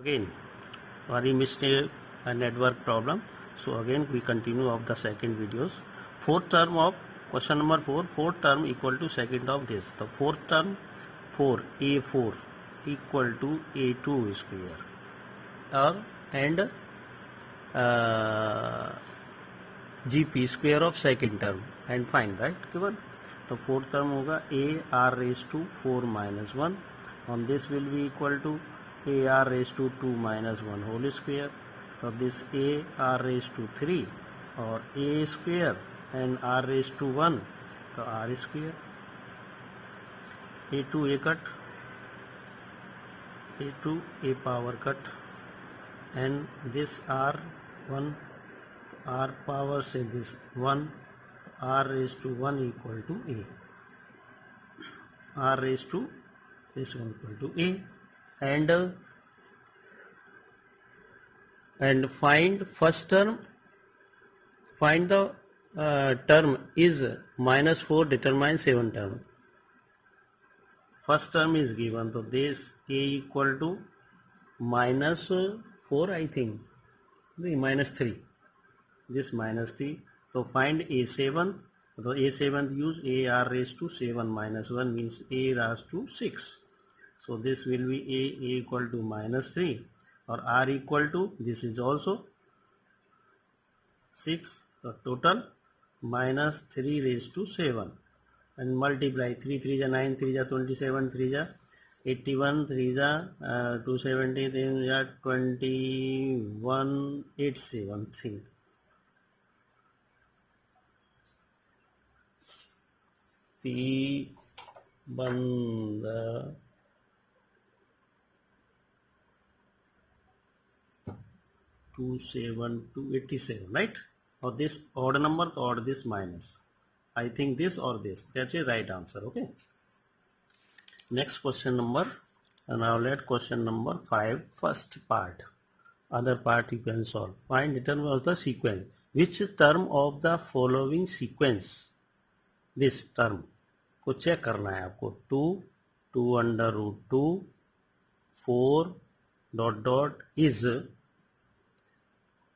Again, we missed a network problem. So again we continue of the second videos. Fourth term of question number 4, fourth term equal to second of this. The fourth term 4 a4 equal to a2 square or and gp square of second term and find, right, given. तो fourth term होगा a r raised to 4 minus 1 on this will be equal to a r raised to 2 minus 1 whole square. So this a r raised to 3 और a square and r raised to 1 तो r square a2 a cut a2 a power cut and this r1 r power से this 1 r raised to 1 equal to a r raised to this one equal to a and find first term, find the term is minus 4 determine 7 term. First term is given, so this a equal to minus 4 I think, the minus 3, this minus 3. So find a7th. So a7th use a r raised to 7 minus 1 means a raised to 6. So this will be a equal to minus 3 or r equal to, this is also 6. So total minus 3 raised to 7 and multiply 3 3 ja 9 3 ja 27 3 ja 81 3 ja 270 3 ja 21 87 think. बंद 287, right? Or this odd number or this minus, I think this or this, that's a right answer. Okay, next question number, and now let question number 5 first part, other part you can solve. Find determine of the sequence, which term of the following sequence, this term को check करना है आपको. 2 under root 2 4 dot dot is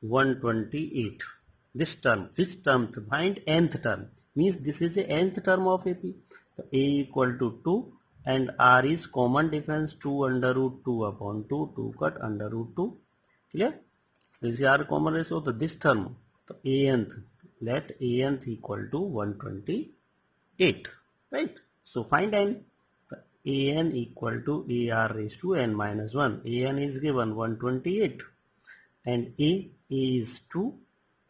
128. This term, which term? Find nth term, means this is the nth term of AP. So a equal to 2 and r is common difference 2 under root 2 upon 2, 2 cut under root 2, clear. This is r common ratio. So this term, so anth, let anth equal to 128, right? So find n. an equal to ar raised to n minus 1. An is given 128 and a is to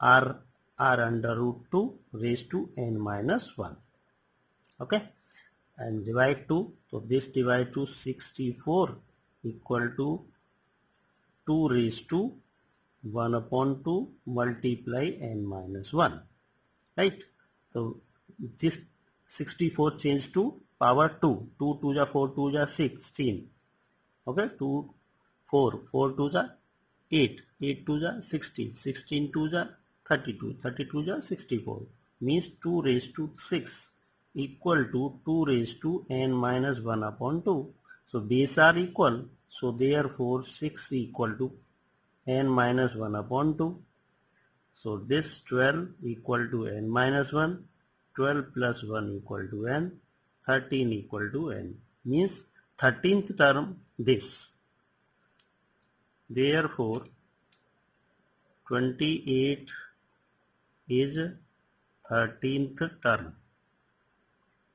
r under root 2 raised to n minus 1. Okay, and divide 2. So this divide to 64 equal to 2 raised to 1 upon 2 multiply n minus 1, right? So this 64 change to power 2. 2 2 ja 4 2 ja 16. Okay, 2 4 4 2 ja 8 8 2 ja 60 16 2 ja 32 32 ja 64 means 2 raised to 6 equal to 2 raised to n minus 1 upon 2. So base are equal, so therefore 6 equal to n minus 1 upon 2. So this 12 equal to n minus 1, 12 plus 1 equal to n, 13 equal to n, means 13th term this. Therefore 28 is 13th term.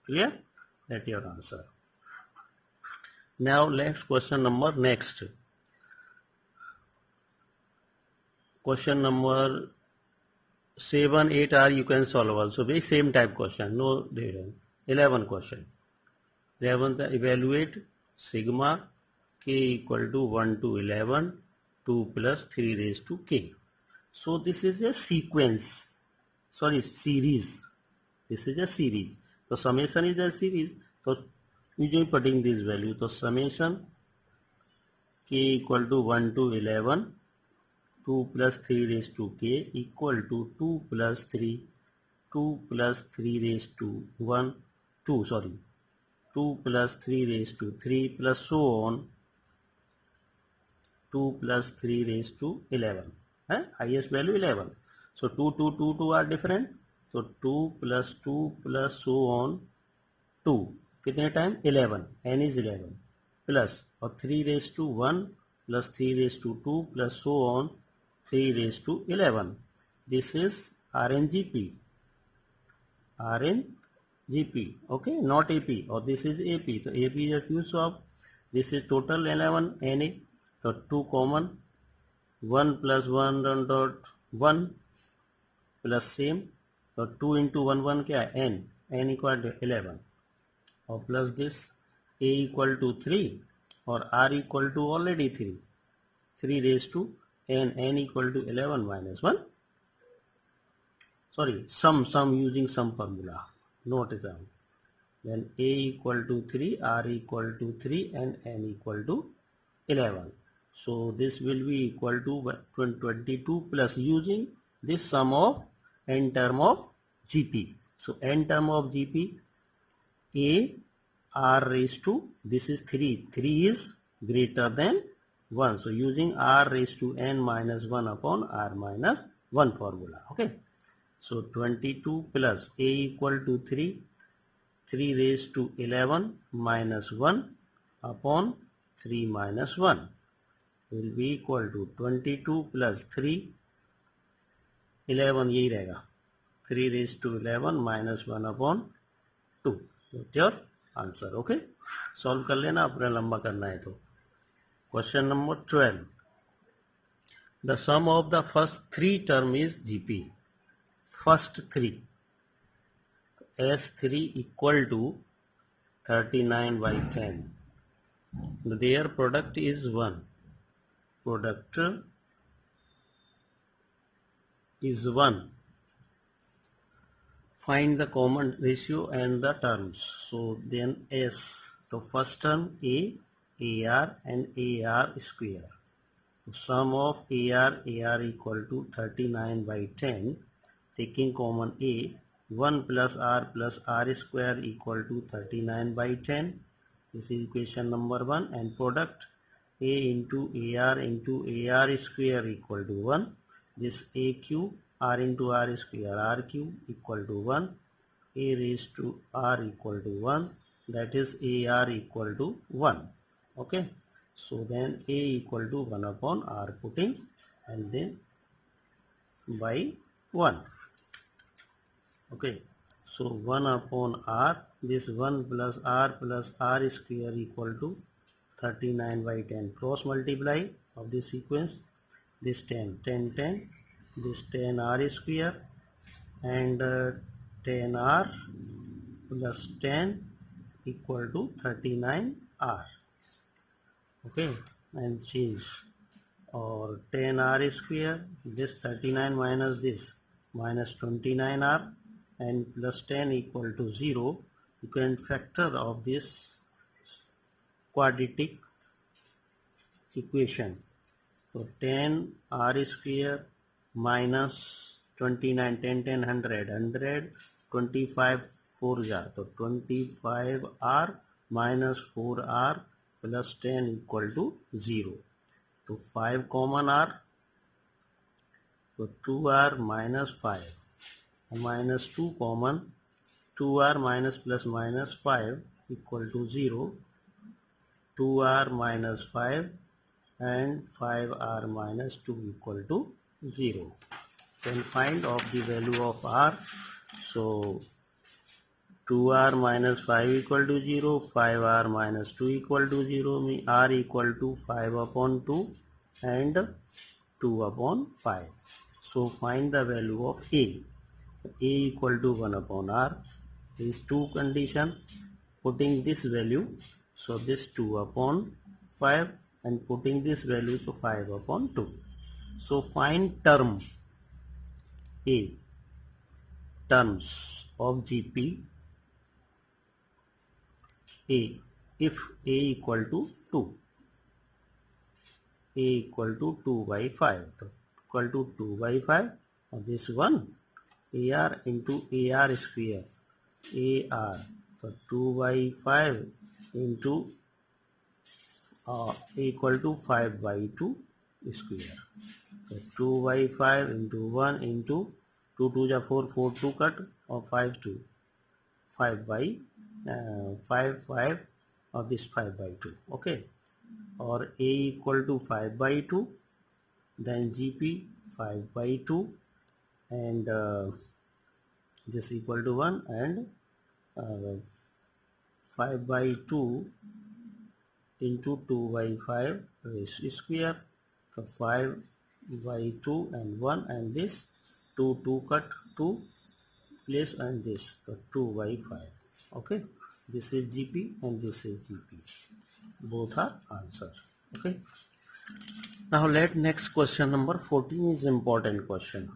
Clear? That's your answer. Now next question number, next question number 7 8 are you can solve also, very same type question, no difference. 11 question. 11th, evaluate sigma k equal to 1 to 11 2 plus 3 raised to k. So this is a sequence, sorry, series. This is a series. So summation is a series. So usually putting this value. So summation k equal to 1 to 11 2 plus 3 raised to k equal to 2 plus 3 raised to 1 2 sorry 2 plus 3 raised to 3 plus so on 2 plus 3 raised to 11, highest value 11. So 2 2 2 2 are different, so 2 plus 2 plus so on 2 कितने time 11, n is 11 plus और 3 raised to 1 plus 3 raised to 2 plus so on 3 raised to 11. This is RNGP. RNGP, okay, not AP, or this is AP. So AP is accused of, this is total 11 NA, so 2 common, 1 plus 1 dot 1 plus same, so 2 into 1 1 क्या है n equal to 11 और plus this a equal to 3 और r equal to already 3 raised to n equal to 11 minus 1. Sorry, sum using sum formula, note it down. Then a equal to 3, r equal to 3 and n equal to 11. So this will be equal to 22 plus using this sum of n term of GP. So n term of GP, a r raised to, this is 3 is greater than 1. So using r raised to n minus 1 upon r minus 1 formula, okay. So 22 plus a equal to 3 raised to 11 minus 1 upon 3 minus 1 will be equal to 22 plus 3, 11 यही रहेगा, 3 raised to 11 minus 1 upon 2. That's your answer, okay. Solve कर लेना, अपना लंबा करना है तो. Question number 12. The sum of the first 3 term is GP. First 3, S3 equal to 39 by 10. Their product is 1. Product is 1. Find the common ratio and the terms. So then S, the first term A, AR and AR square. The sum of AR equal to 39 by 10. Taking common A, 1 plus R square equal to 39 by 10. This is equation number 1. And product A into AR square equal to 1. This AQ, R into R square, RQ equal to 1. A raised to R equal to 1. That is AR equal to 1. Okay. So then A equal to 1 upon R putting and then by 1. Okay, so 1 upon R, this 1 plus R square equal to 39 by 10. Cross multiply of this sequence, this 10, this 10 R square and 10 R plus 10 equal to 39 R. Okay, and change, or 10 R square, this 39 minus this, minus 29 R and plus 10 equal to 0. You can factor of this quadratic equation. So 10 R square minus 29, 10, 100, 25 4 jar. So 25 R minus 4 R plus 10 equal to 0. So 5 common R. So 2R minus 5. Minus 2 common, 2R minus plus minus 5 equal to 0, 2R minus 5 and 5R minus 2 equal to 0. Then find of the value of R. So 2R minus 5 equal to 0, 5R minus 2 equal to 0, means R equal to 5 upon 2 and 2 upon 5. So find the value of A. A equal to 1 upon R is 2 condition, putting this value, so this 2 upon 5 and putting this value, so 5 upon 2. So find term A, terms of GP A, if A equal to 2, A equal to 2 by 5, so equal to 2 by 5, and this one AR into AR square, AR, so 2 by 5 into equal to 5 by 2 square. So 2/5 into 1 into 2 2 ja 4, 4 2 cut, or 5 2, 5 by 5 or this 5 by 2. Okay, or A equal to 5 by 2, then GP 5 by 2, and this equal to 1, and 5 by 2 into 2 by 5 raised to square. So 5 by 2 and 1, and this 2 2 cut 2 place, and this, so 2 by 5. Okay, this is GP and this is GP. Both are answer. Okay, now let next question number 14 is important question.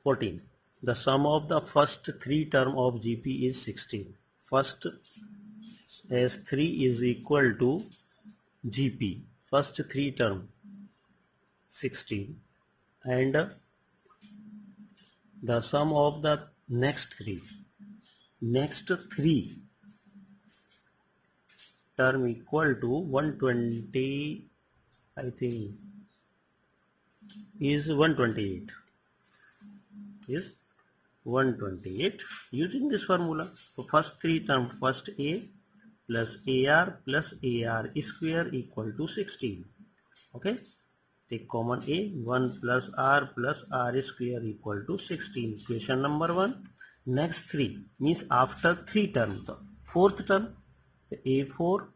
14. The sum of the first three term of GP is 16. First S3 is equal to GP. First three term 16, and the sum of the next three term equal to 120, I think is 128, is 128 using this formula. So first three term, first A plus AR plus AR square equal to 16. Okay, take common A, 1 plus R square equal to 16. Equation number 1. Next three means after three term, the fourth term, the A4,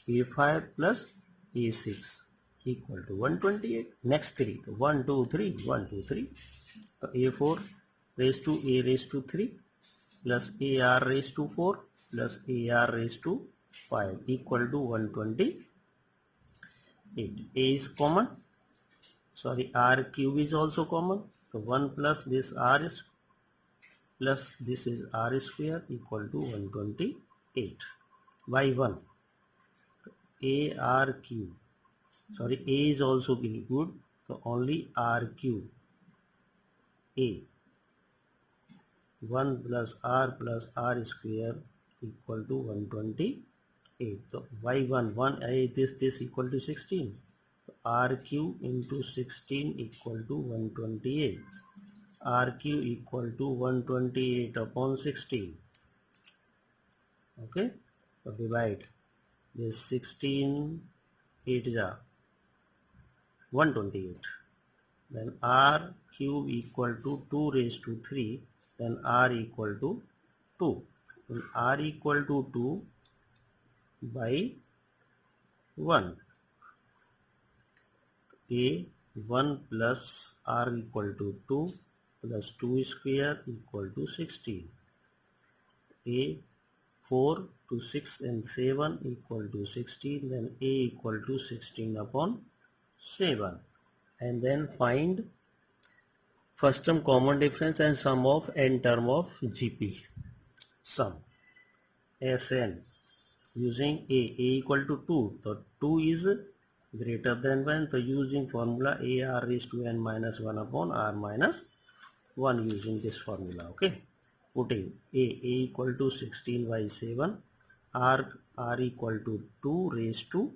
A5 plus A6 equal to 128. Next three, the 1 2 3, 1 2 3. So A4 raised to A raised to 3 plus AR raised to 4 plus AR raised to 5 equal to 128. A is common. Sorry, R cube is also common. So 1 plus this R is plus this is R square equal to 128 by 1. AR cube. Sorry, A is also good. So only R cube. A. 1 plus R square equal to 128. So by 1 this equal to 16. So R cube into 16 equal to 128. R cube equal to 128 upon 16. Okay, so divide this 16 8 ja 128. Then R cube equal to 2 raised to 3. Then R equal to 2. Then R equal to 2 by 1. A 1 plus R equal to 2 plus 2 square equal to 16. A 4 to 6 and 7 equal to 16. Then A equal to 16 upon 7. And then find first term common difference and sum of n term of GP. Sum Sn using A equal to 2. So 2 is greater than 1. So using formula AR raised to n minus 1 upon R minus 1 using this formula. Okay, putting A equal to 16 by 7, R equal to 2 raised to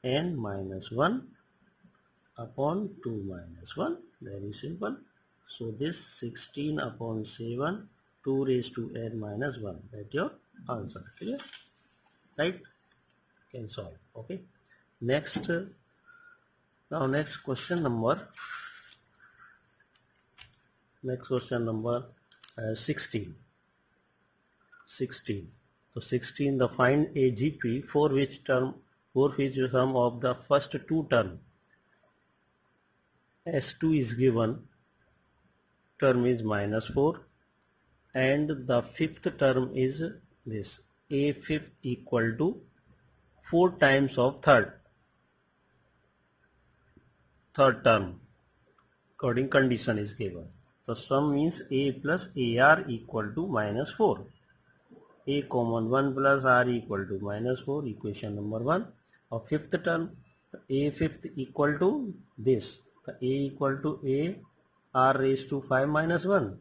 n minus 1 upon 2 minus 1. Very simple. So this 16 upon 7, 2 raised to n minus 1. That's your answer. Clear? Right? Can solve. Okay. Next. Now next question number. Next question number 16. 16. So 16. The find a GP for which sum of the first two term S2 is given, term is minus 4, and the fifth term is this A fifth equal to 4 times of third term according condition is given. The sum means A plus AR equal to minus 4. A common 1 plus R equal to minus 4, equation number 1. Of fifth term, the A fifth equal to this. The A equal to A R raised to 5 minus 1.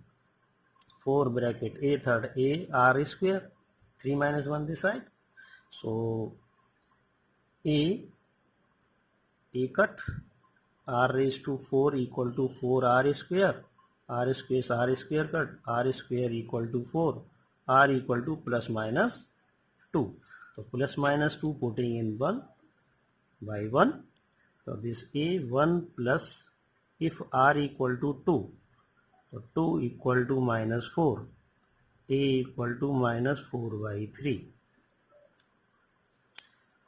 4 bracket A third A R square. 3 minus 1 this side. So A a cut, r raised to 4 equal to 4r square, r square r square cut, r square equal to 4, r equal to plus minus 2. So plus minus 2 putting in 1 by 1. So this a 1 plus, if r equal to 2, so 2 equal to minus 4, a equal to minus 4 by 3.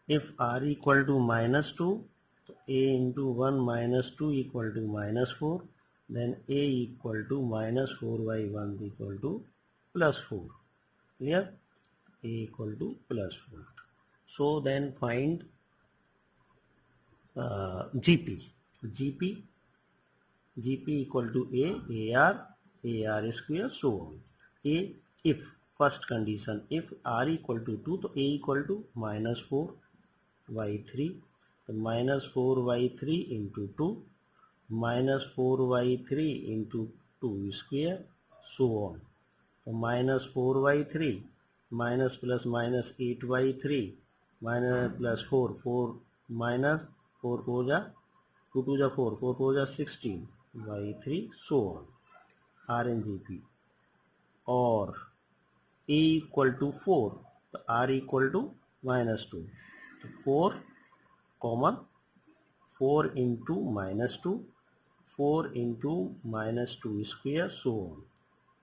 If r equal to minus 2, so a into 1 minus 2 equal to minus 4, then a equal to minus 4 by 1 equal to plus 4. Clear? A equal to plus 4. So then find GP. GP equal to AR square, so on. If first condition, if R equal to 2, so A equal to minus 4 by 3. So minus 4 by 3 into 2, minus 4 by 3 into 2 square, so on. So minus 4 by 3, minus plus minus 8 by 3, minus plus 4 minus 4 4 ja 2 2 ja 4 4 4 ja 16 by 3, so on. R and GP. Or A equal to 4, so R equal to minus 2. So 4 common, 4 into minus 2, 4 into minus 2 square, so on.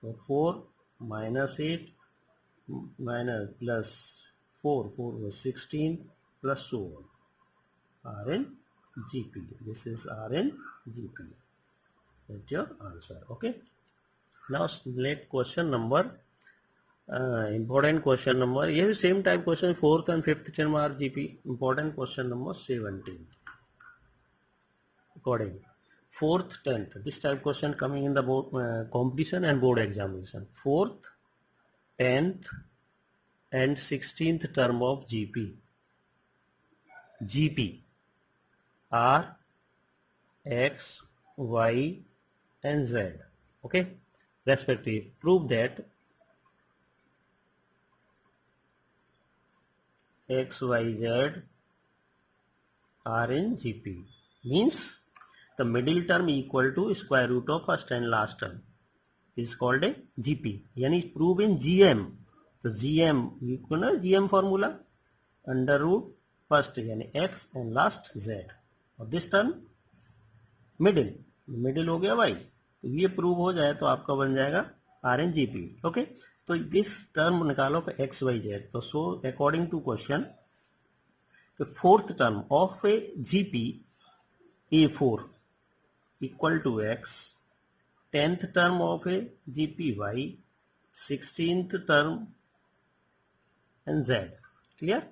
So 4 minus 8 minus plus 4 was 16 plus so on. Rn GP. This is Rn GP. That's your answer. Okay. Now let question number important question number. ये same type question 4th and 5th term are GP. Important question number 17. According 4th 10th, this type question coming in the board competition and board examination. 4th 10th and 16th term of GP are X, Y and Z. Okay, respectively. Prove that X, Y, Z are in GP. Means the middle term equal to square root of first and last term. This is called a GP. Yani prove in GM. तो GM equal ना GM formula under root first यानी X and last Z और this term middle हो गया भाई. तो ये prove हो जाए तो आपका बन जाएगा RNGP. ओके, तो दिस टर्म निकालो का XYZ. तो so according to question the fourth term of a GP A4 equal to X, 10th term of a GPY, 16th term and Z. Clear?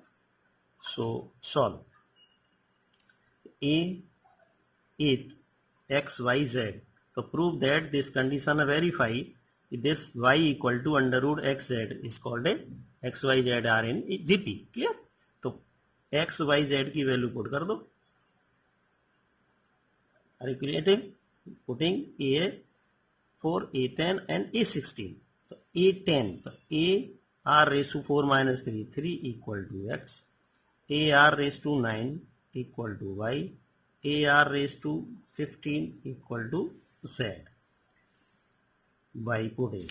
So solve. A8 X Y Z. So prove that this condition verify this Y equal to under root XZ is called a XYZ are in GP. Clear? तो XYZ की value put कर दो. Are you creating? Putting A4, A10 and A16. So A10, so A r raised to 4 minus 3, 3 equal to X. A r raised to 9 equal to Y. A r raised to 15 equal to Z. By putting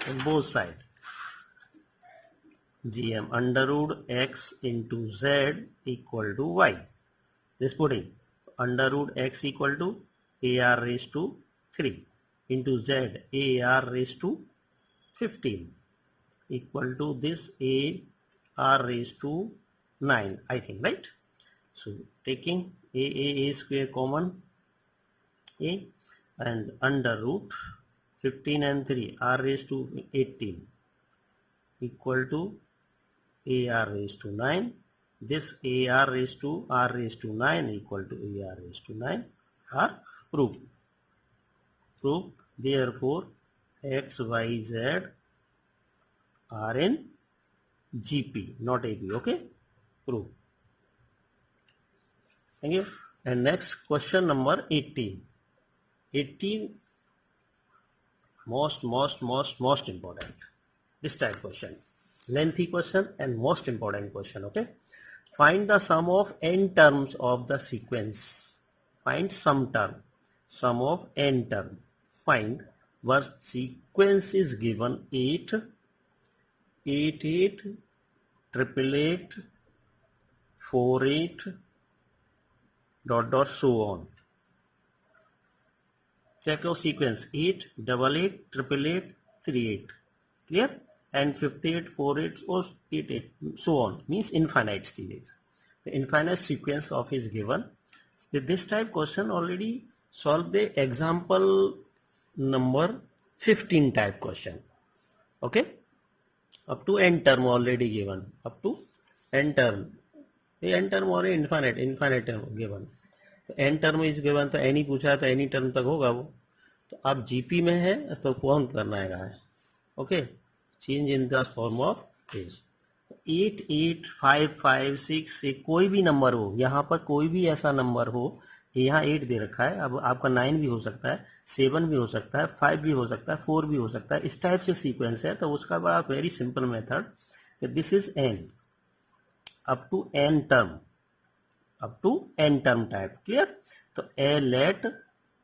on both sides. GM under root X into Z equal to Y. This putting under root X equal to AR raised to 3 into Z AR raised to 15 equal to this AR raised to 9, I think, right? So taking A square common A and under root 15 and 3 R raised to 18 equal to AR raised to 9. This AR raised to R raised to 9 equal to AR raised to 9 are proved. Therefore, X, Y, Z are in GP, not AB. Okay? Prove. Thank you. And next question number 18. 18 most important. This type question. Lengthy question and most important question. Okay? find the sum of n terms of the sequence. Find some term, sum of n term. Find where sequence is given 8, 8, 8, 888, 48, dot dot so on. Check your sequence 8, 88, 888, 38. Clear? And 58, 48 or 88, so on. Means infinite series. The infinite sequence of is given. With this type question already solve the example number 15 type question. Okay? Up to n term already given. Up to n term. The n term और infinite term given. तो n term is given तो n ही पूछा तो any term तक होगा वो. तो अब GP में है तो कौन करना है. Okay, change in the form of this. 8, 8, 5, 5, 6 से कोई भी नंबर हो, यहाँ पर कोई भी ऐसा नंबर हो, यहाँ 8 दे रखा है, अब आपका 9 भी हो सकता है, 7 भी हो सकता है, 5 भी हो सकता है, 4 भी हो सकता है, इस टाइप से सीक्वेंस है. तो उसका बड़ा very simple method, this is n up to n term, up to n term type. Clear? तो let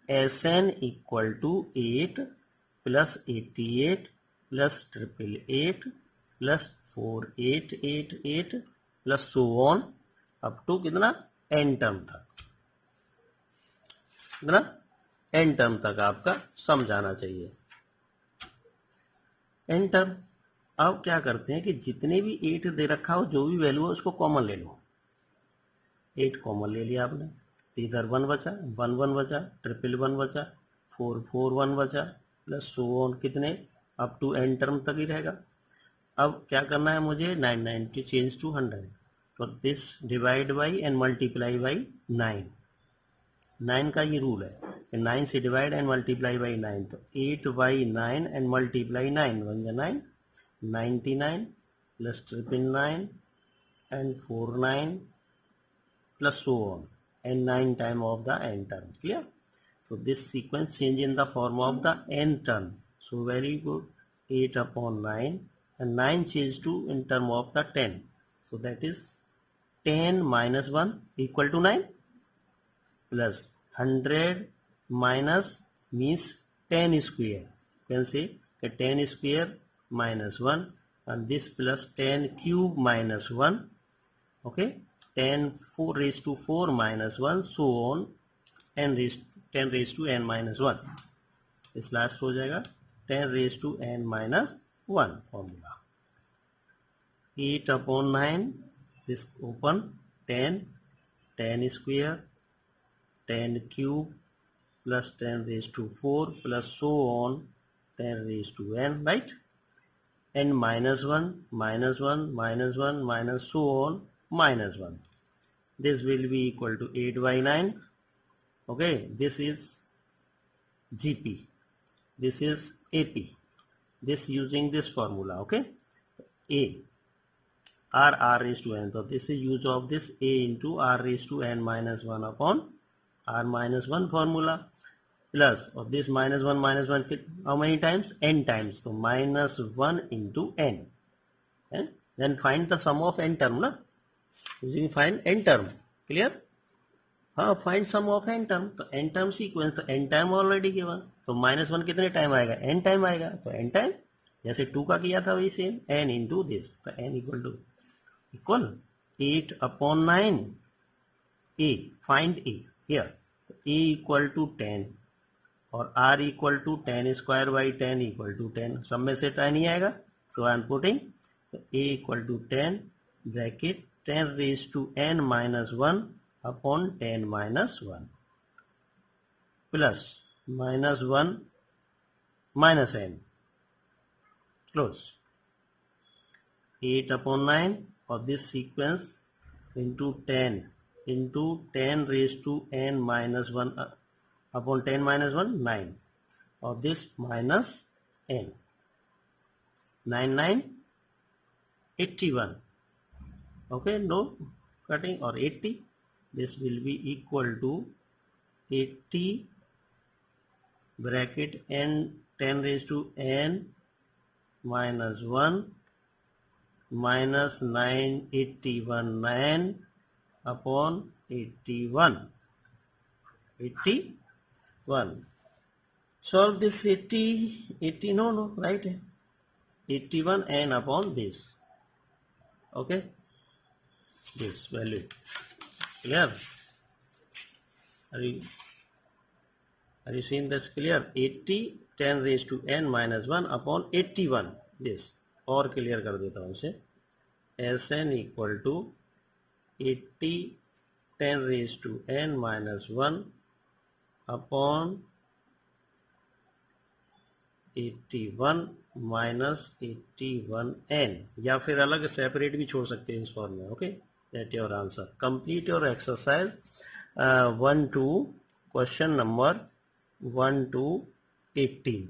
Sn equal to 8 plus 88 plus 888 plus 4888 plus so on up to कितना n टर्म तक. कितना n term तक आपका समझाना चाहिए. n term. अब क्या करते हैं कि जितने भी 8 दे रखा हो, जो भी वैल्यू हो उसको कॉमन ले लो. 8 कॉमन ले लिया आपने तो इधर 1 बचा, 1 1 बचा, 1 बचा, 4 4 1 बचा, प्लस सो ऑन कितने अप टू n टर्म तक ही रहेगा. अब क्या करना है मुझे, 990 चेंज टू 100. तो this divide by and multiply by 9. 9 का ये रूल है कि 9 से डिवाइड एंड मल्टीप्लाई बाई 9. तो 8 बाई 9 एंड मल्टीप्लाई 9 बन गया 9. 99 plus 999 and 49 plus so on and 9 time of the n term. Clear? So this sequence change in the form of the n term. So very good. 8 upon 9 and 9 change to in term of the 10. So that is 10 minus 1 equal to 9 plus 100 minus means 10 square. You can say that 10 square minus 1 and this plus 10 cube minus 1. Okay. 10 4 raised to 4 minus 1 so on n raised 10 raised to n minus 1. इस last हो जाएगा 10 raised to n minus 1 formula. 8 upon 9 this open 10 10 square 10 cube plus 10 raised to 4 plus so on 10 raised to n, right? n minus 1 minus 1 minus 1 minus so on minus 1. This will be equal to 8 by 9. Okay, this is GP, this is AP, this using this formula. Okay, A r raised to n, so this is use of this A into r raised to n minus 1 upon r minus 1 formula plus of this minus 1 how many times, n times, so minus 1 into n, and then find the sum of n term. Na? Using find n term. Clear? हाँ, find sum of n term. तो n term sequence तो n time already given, तो minus 1 कितने time आएगा, n time आएगा. तो n time जैसे 2 का किया था वही सेम, n इंटू दिस. तो n equal 8 upon 9. a find a here. तो a इक्वल टू 10 और r equal to 10 square by 10 equal to 10. सब में से 10 ही आएगा. So I am putting. तो a equal to 10 bracket 10 raised to n minus 1 upon 10 minus 1 plus minus 1 minus n close. 8 upon 9 of this sequence into 10 raised to n minus 1 upon 10 minus 1 9 of this minus n. 9 9 81. Okay, no cutting or 80. This will be equal to 80 bracket n 10 raised to n minus 1 minus 981 9 upon 81. 81. Solve this 80 no, right? 81 n upon this. Okay, this value. Clear? Are you seeing this clear? 80 10 raised to n minus 1 upon 81. This और clear कर देता हूँ इसे. Sn equal to 80 10 raised to n minus 1 upon 81 minus 81n, या फिर अलग separate भी छोड़ सकते हैं इस फॉर्म में. Okay, that your answer. Complete your exercise 1 to question number 1 to 18,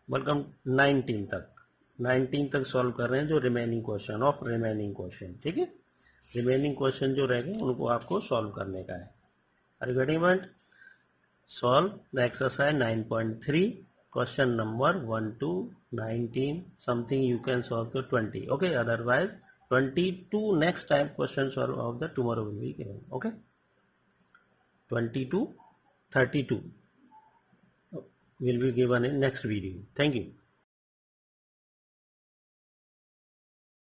welcome 19 तक सॉल्व कर रहे हैं जो रिमेनिंग क्वेश्चन. ठीक है, रिमेनिंग क्वेश्चन जो रह गए उनको आपको सॉल्व करने का है. Are you getting it? Solve the exercise 9.3, question number 1 to 19. Something you can solve to 20. Okay, otherwise 22 next time question solve of the tomorrow will be given. Okay, 20 to 32 will be given in next video. Thank you.